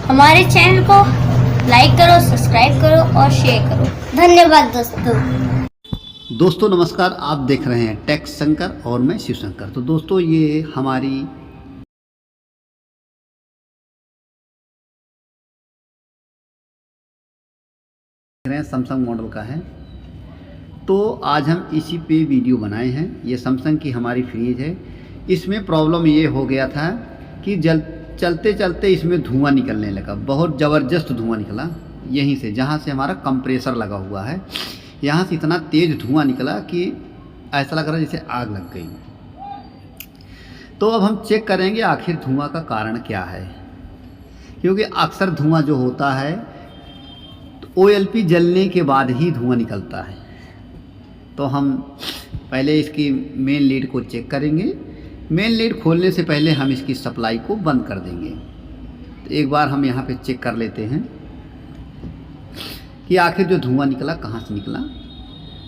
हमारे चैनल को लाइक करो, सब्सक्राइब करो और शेयर करो। धन्यवाद दोस्तों नमस्कार, आप देख रहे हैं टेक शंकर और मैं शिव शंकर। तो दोस्तों ये हमारी सैमसंग मॉडल का है। तो आज हम इसी पे वीडियो बनाए हैं। ये सैमसंग की हमारी फ्रिज है। इसमें प्रॉब्लम ये हो गया था कि चलते चलते इसमें धुआं निकलने लगा, बहुत ज़बरदस्त धुआं निकला। यहीं से जहाँ से हमारा कंप्रेसर लगा हुआ है, यहाँ से इतना तेज़ धुआं निकला कि ऐसा लग रहा है जैसे आग लग गई। तो अब हम चेक करेंगे आखिर धुआं का कारण क्या है, क्योंकि अक्सर धुआं जो होता है तो OLP जलने के बाद ही धुआं निकलता है। तो हम पहले इसकी मेन लीड को चेक करेंगे। मेन लीड खोलने से पहले हम इसकी सप्लाई को बंद कर देंगे। तो एक बार हम यहाँ पे चेक कर लेते हैं कि आखिर जो धुआं निकला कहाँ से निकला।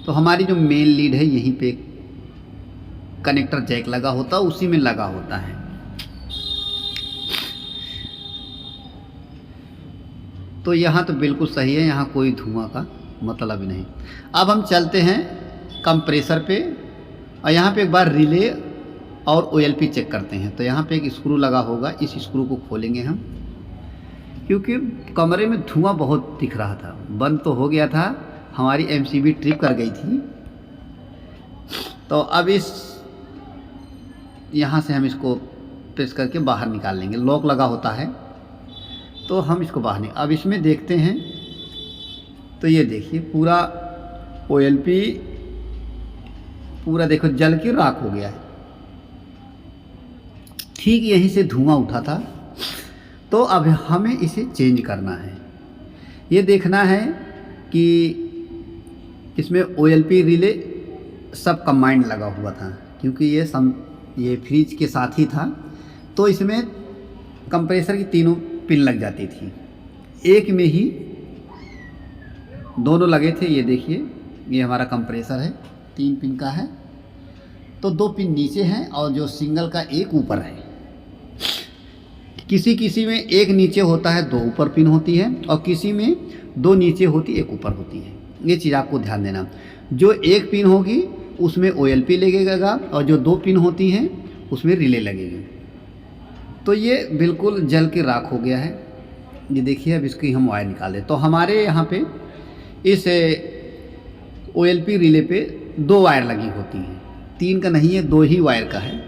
तो हमारी जो मेन लीड है यहीं पे कनेक्टर जैक लगा होता है, उसी में लगा होता है। तो यहाँ तो बिल्कुल सही है, यहाँ कोई धुआं का मतलब ही नहीं। अब हम चलते हैं कंप्रेसर पे और यहाँ पे एक बार रिले और OLP चेक करते हैं। तो यहाँ पे एक स्क्रू लगा होगा, इस स्क्रू को खोलेंगे हम, क्योंकि कमरे में धुआं बहुत दिख रहा था। बंद तो हो गया था, हमारी MCB ट्रिप कर गई थी। तो अब यहाँ से हम इसको प्रेस करके बाहर निकाल लेंगे। लॉक लगा होता है तो हम इसको बाहर निकाल। अब इसमें देखते हैं तो ये देखिए पूरा OLP पूरा देखो जल के राख हो गया है। ठीक यहीं से धुआं उठा था। तो अब हमें इसे चेंज करना है। ये देखना है कि इसमें OLP रिले सब कंबाइंड लगा हुआ था, क्योंकि ये फ्रिज के साथ ही था। तो इसमें कंप्रेसर की तीनों पिन लग जाती थी, एक में ही दोनों लगे थे। ये देखिए, ये हमारा कंप्रेसर है, 3 पिन का है। तो 2 पिन नीचे हैं और जो सिंगल का एक ऊपर है। किसी किसी में एक नीचे होता है, 2 ऊपर पिन होती है, और किसी में 2 नीचे होती, 1 ऊपर होती है। ये चीज़ आपको ध्यान देना। जो 1 पिन होगी उसमें OLP लगेगा और जो 2 पिन होती हैं उसमें रिले लगेगी। तो ये बिल्कुल जल के राख हो गया है। ये देखिए, अब इसकी हम वायर निकाल दें। तो हमारे यहाँ पे इस OLP रिले पे 2 वायर लगी होती हैं, 3 का नहीं है, 2 ही वायर का है।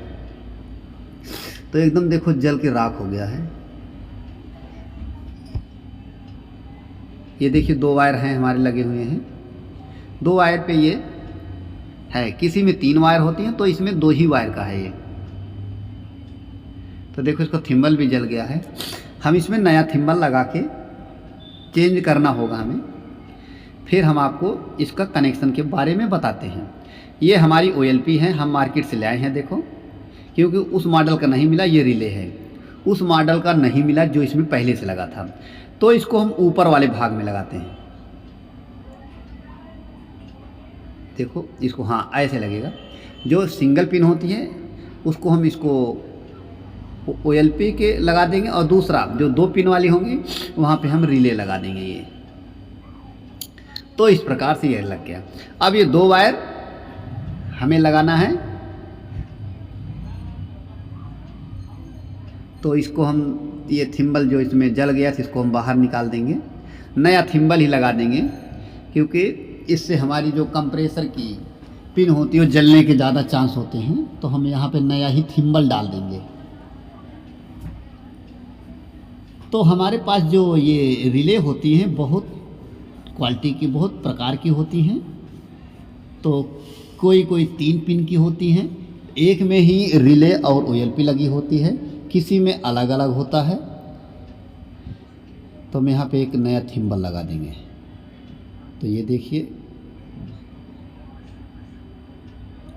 तो एकदम देखो जल के राख हो गया है। ये देखिए 2 वायर हैं हमारे लगे हुए हैं। 2 वायर पे ये है, किसी में 3 वायर होती हैं, तो इसमें 2 ही वायर का है ये। तो देखो इसका थिम्बल भी जल गया है। हम इसमें नया थिम्बल लगा के चेंज करना होगा हमें। फिर हम आपको इसका कनेक्शन के बारे में बताते हैं। ये हमारी OLP है, हम मार्केट से ले आए हैं। देखो, क्योंकि उस मॉडल का नहीं मिला, ये रिले है, उस मॉडल का नहीं मिला जो इसमें पहले से लगा था। तो इसको हम ऊपर वाले भाग में लगाते हैं। देखो इसको, हाँ ऐसे लगेगा। जो सिंगल पिन होती है उसको हम इसको OLP के लगा देंगे, और दूसरा जो 2 पिन वाली होंगी वहाँ पे हम रिले लगा देंगे ये। तो इस प्रकार से ये लग गया। अब ये 2 वायर हमें लगाना है। तो इसको हम, ये थिम्बल जो इसमें जल गया था इसको हम बाहर निकाल देंगे, नया थिम्बल ही लगा देंगे, क्योंकि इससे हमारी जो कंप्रेसर की पिन होती है वो जलने के ज़्यादा चांस होते हैं। तो हम यहाँ पे नया ही थिम्बल डाल देंगे। तो हमारे पास जो ये रिले होती हैं बहुत क्वालिटी की, बहुत प्रकार की होती हैं। तो कोई 3 पिन की होती हैं, एक में ही रिले और OLP लगी होती है, किसी में अलग अलग होता है। तो हम यहाँ पे एक नया थिम्बल लगा देंगे। तो ये देखिए,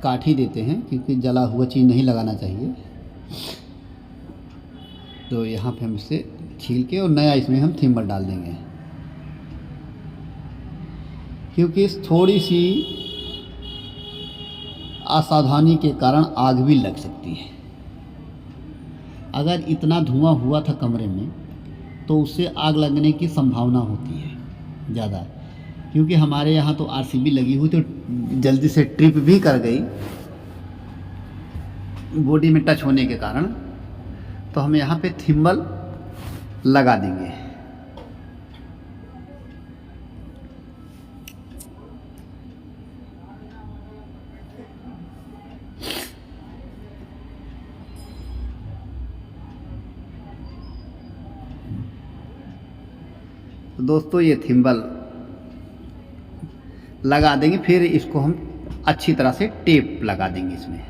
काट ही देते हैं क्योंकि जला हुआ चीज़ नहीं लगाना चाहिए। तो यहाँ पे हम इसे छील के और नया इसमें हम थिम्बल डाल देंगे, क्योंकि थोड़ी सी असावधानी के कारण आग भी लग सकती है। अगर इतना धुआं हुआ था कमरे में तो उससे आग लगने की संभावना होती है ज़्यादा, क्योंकि हमारे यहाँ तो आरसीबी लगी हुई तो जल्दी से ट्रिप भी कर गई बॉडी में टच होने के कारण, तो हम यहाँ पे थिम्बल लगा देंगे। तो दोस्तों ये थिम्बल लगा देंगे, फिर इसको हम अच्छी तरह से टेप लगा देंगे इसमें।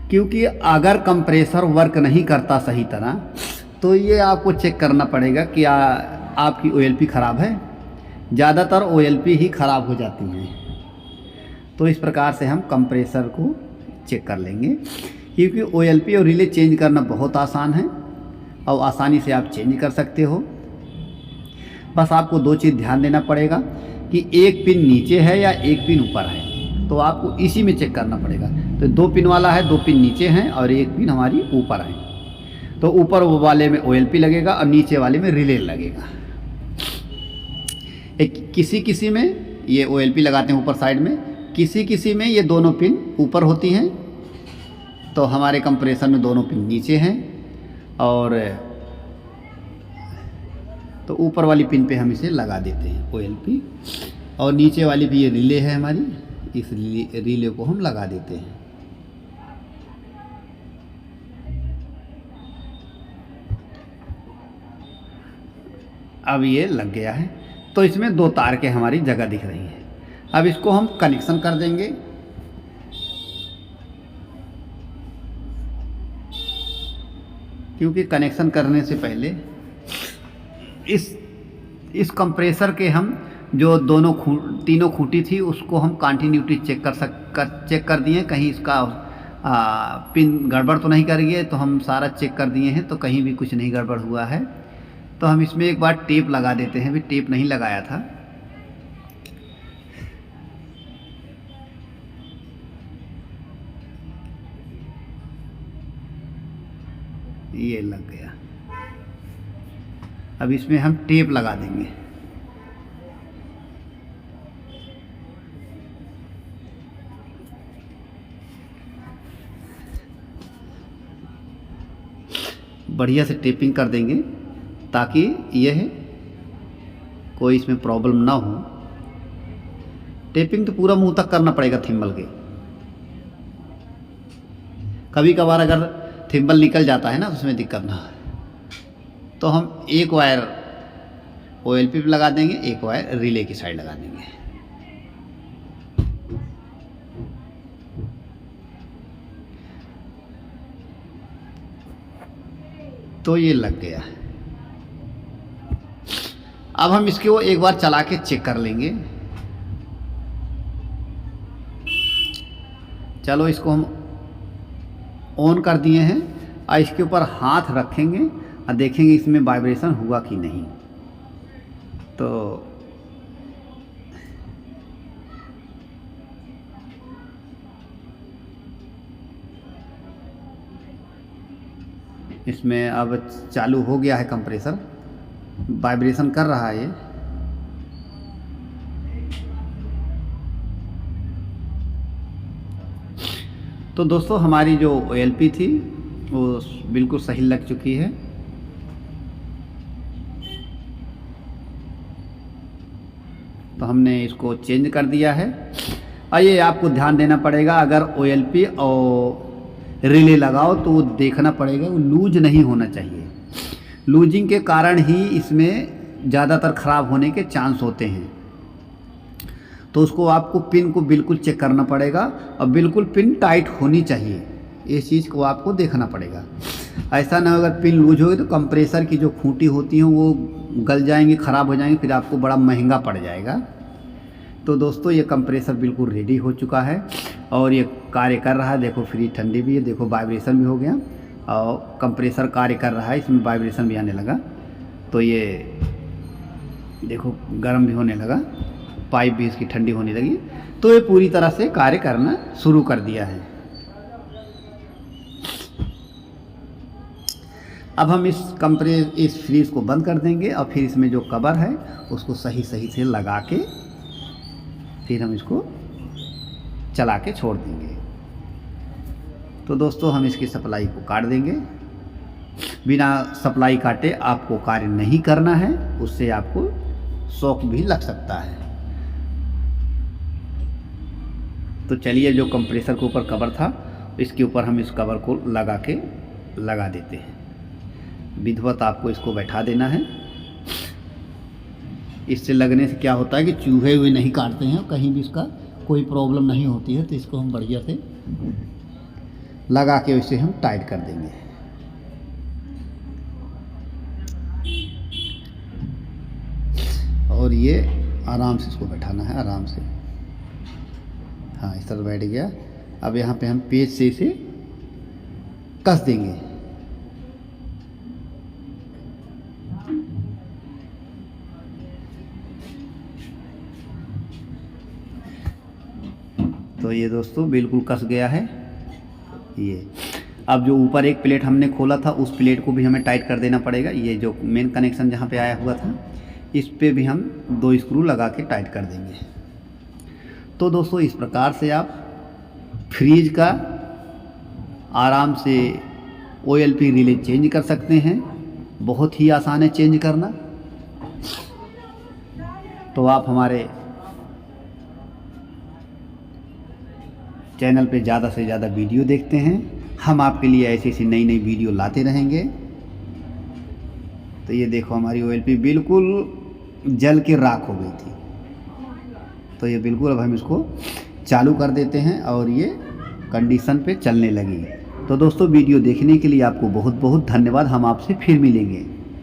क्योंकि अगर कंप्रेसर वर्क नहीं करता सही तरह तो ये आपको चेक करना पड़ेगा कि आपकी ओएलपी ख़राब है। ज़्यादातर ओएलपी ही ख़राब हो जाती हैं, तो इस प्रकार से हम कंप्रेसर को चेक कर लेंगे। क्योंकि ओएलपी और रिले चेंज करना बहुत आसान है और आसानी से आप चेंज कर सकते हो। बस आपको दो चीज़ ध्यान देना पड़ेगा कि एक पिन नीचे है या एक पिन ऊपर है, तो आपको इसी में चेक करना पड़ेगा। तो 2 पिन वाला है, 2 पिन नीचे हैं और 1 पिन हमारी ऊपर है, तो ऊपर वाले में ओएलपी लगेगा और नीचे वाले में रिले लगेगा। किसी में ये ओएलपी लगाते हैं ऊपर साइड में, किसी में ये दोनों पिन ऊपर होती हैं, तो हमारे कंप्रेसर में दोनों पिन नीचे हैं, और तो ऊपर वाली पिन पे हम इसे लगा देते हैं ओएलपी, और नीचे वाली भी ये रिले है हमारी, इस रिले को हम लगा देते हैं। अब ये लग गया है, तो इसमें 2 तार के हमारी जगह दिख रही है। अब इसको हम कनेक्शन कर देंगे। क्योंकि कनेक्शन करने से पहले इस कंप्रेसर के हम जो तीनों खूंटी थी उसको हम कंटिन्यूटी चेक कर दिए, कहीं इसका पिन गड़बड़ तो नहीं कर गए, तो हम सारा चेक कर दिए हैं, तो कहीं भी कुछ नहीं गड़बड़ हुआ है। तो हम इसमें एक बार टेप लगा देते हैं, भी टेप नहीं लगाया था। ये लग गया। अब इसमें हम टेप लगा देंगे। बढ़िया से टेपिंग कर देंगे ताकि यह कोई इसमें प्रॉब्लम ना हो। टेपिंग तो पूरा मुंह तक करना पड़ेगा थिम्बल के। कभी कभार अगर थिम्बल निकल जाता है ना, तो उसमें दिक्कत ना हो, तो हम एक वायर ओएलपी पे लगा देंगे, एक वायर रिले की साइड लगा देंगे। तो ये लग गया। अब हम इसको एक बार चला के चेक कर लेंगे। चलो इसको हम ऑन कर दिए हैं, और इसके ऊपर हाथ रखेंगे और देखेंगे इसमें वाइब्रेशन हुआ कि नहीं। तो इसमें अब चालू हो गया है कंप्रेसर, वाइब्रेशन कर रहा है ये। तो दोस्तों हमारी जो ओएलपी थी वो बिल्कुल सही लग चुकी है। तो हमने इसको चेंज कर दिया है। और ये आपको ध्यान देना पड़ेगा, अगर ओएलपी और रिले लगाओ तो देखना पड़ेगा वो लूज नहीं होना चाहिए। लूजिंग के कारण ही इसमें ज़्यादातर ख़राब होने के चांस होते हैं। तो उसको आपको पिन को बिल्कुल चेक करना पड़ेगा और बिल्कुल पिन टाइट होनी चाहिए, इस चीज़ को आपको देखना पड़ेगा। ऐसा ना हो अगर पिन लूज होगी तो कंप्रेसर की जो खूंटी होती हैं वो गल जाएंगी, ख़राब हो जाएंगी, फिर आपको बड़ा महंगा पड़ जाएगा। तो दोस्तों ये कंप्रेसर बिल्कुल रेडी हो चुका है और ये कार्य कर रहा है। देखो फ्रीज ठंडी भी है, देखो वाइब्रेशन भी हो गया और कंप्रेसर कार्य कर रहा है, इसमें वाइब्रेशन भी आने लगा। तो ये देखो गर्म भी होने लगा, पाइप भी इसकी ठंडी होने लगी। तो ये पूरी तरह से कार्य करना शुरू कर दिया है। अब हम इस फ्रीज को बंद कर देंगे और फिर इसमें जो कवर है उसको सही से लगा के फिर हम इसको चला के छोड़ देंगे। तो दोस्तों हम इसकी सप्लाई को काट देंगे। बिना सप्लाई काटे आपको कार्य नहीं करना है, उससे आपको शॉक भी लग सकता है। तो चलिए, जो कंप्रेसर के ऊपर कवर था इसके ऊपर हम इस कवर को लगा देते हैं। विधिवत आपको इसको बैठा देना है। इससे लगने से क्या होता है कि चूहे हुए नहीं काटते हैं, कहीं भी इसका कोई प्रॉब्लम नहीं होती है। तो इसको हम बढ़िया से लगा के इसे हम टाइट कर देंगे। और ये आराम से इसको बैठाना है, आराम से। हाँ, इस तरह बैठ गया। अब यहाँ पे हम पेच से इसे कस देंगे। तो ये दोस्तों बिल्कुल कस गया है ये। अब जो ऊपर एक प्लेट हमने खोला था उस प्लेट को भी हमें टाइट कर देना पड़ेगा। ये जो मेन कनेक्शन जहाँ पे आया हुआ था इस पे भी हम 2 स्क्रू लगा के टाइट कर देंगे। तो दोस्तों इस प्रकार से आप फ्रीज का आराम से OLP रिले चेंज कर सकते हैं। बहुत ही आसान है चेंज करना। तो आप हमारे चैनल पे ज़्यादा से ज़्यादा वीडियो देखते हैं। हम आपके लिए ऐसी नई वीडियो लाते रहेंगे। तो ये देखो, हमारी OLP बिल्कुल जल के राख हो गई थी। तो ये बिल्कुल अब हम इसको चालू कर देते हैं और ये कंडीशन पे चलने लगी। तो दोस्तों वीडियो देखने के लिए आपको बहुत बहुत धन्यवाद। हम आपसे फिर मिलेंगे।